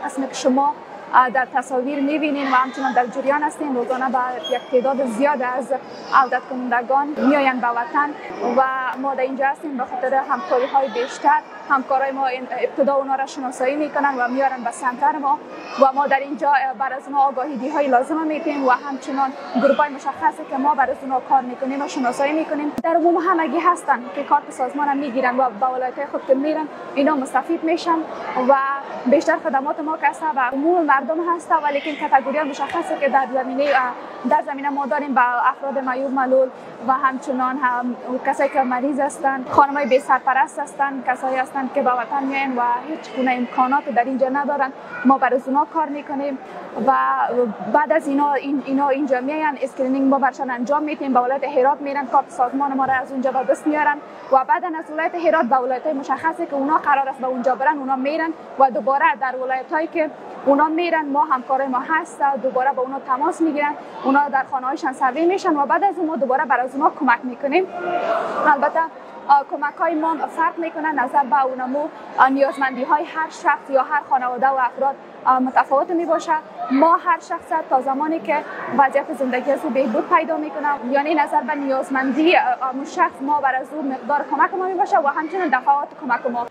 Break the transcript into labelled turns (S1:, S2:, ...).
S1: قسمی که شما در تصاویر می‌بینین و همچنان در جریان هستین، روزانه با یک تعداد زیاد از عودت کنندگان میآیند به وطن و ما در اینجا هستیم به خاطر همکاری های بیشتر. همکارای ما ابتدا اونا را شناسایی میکنن و میارن به سنتر ما و ما در اینجا بر از اونا آگاهی های لازم میتیم و همچنان گروه های مشخصی که ما بر از اونا کار میکنیم و شناسایی میکنیم. در عموم همگی هستن که کارت سازمان هم میگیرن و به ولایت خود که میرن اینا مستفید میشن و بیشتر خدمات ما که به عموم مردم هست، ولی که کاتگوری مشخصه که در زمینه ما داریم با افراد معیوب معلول و همچنان هم کسایی که مریض هستند، خانمای بی سرپرست هستند، کسایی هستند که به وطن میان و هیچ گونه امکانات در اینجا ندارن. ما برای اونا کار میکنیم و بعد از اینا اینجا میان اسکرینینگ ما برشان انجام میدیم. به ولایت هرات میرن، کارت سازمان ما را از اونجا به دست میارن و بعد از ولایت هرات به ولایت مشخصه که اونا قرار است به اونجا برن، اونا میرن و دوباره در ولایتایی که اونا میرن ما همکارای ما هست دوباره با اونا تماس میگیرن، اونا در خانه هایشان سروی میشن و بعد از اون ما دوباره برای اونا کمک میکنیم. البته کمک های ما فرق میکنه نظر به اونمو نیازمندی های هر شخص یا هر خانواده و افراد متفاوت می باشه. ما هر شخص تا زمانی که وضعیت زندگی از او بهبود پیدا میکنه، یعنی نظر به نیازمندی اون شخص ما بر از او مقدار کمک ما می باشه و همچنین دفعات کمک ما.